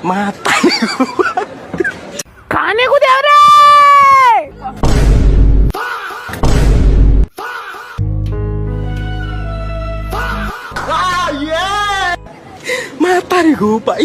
mata. खाने को दे रे. Mata nih gue, Pak.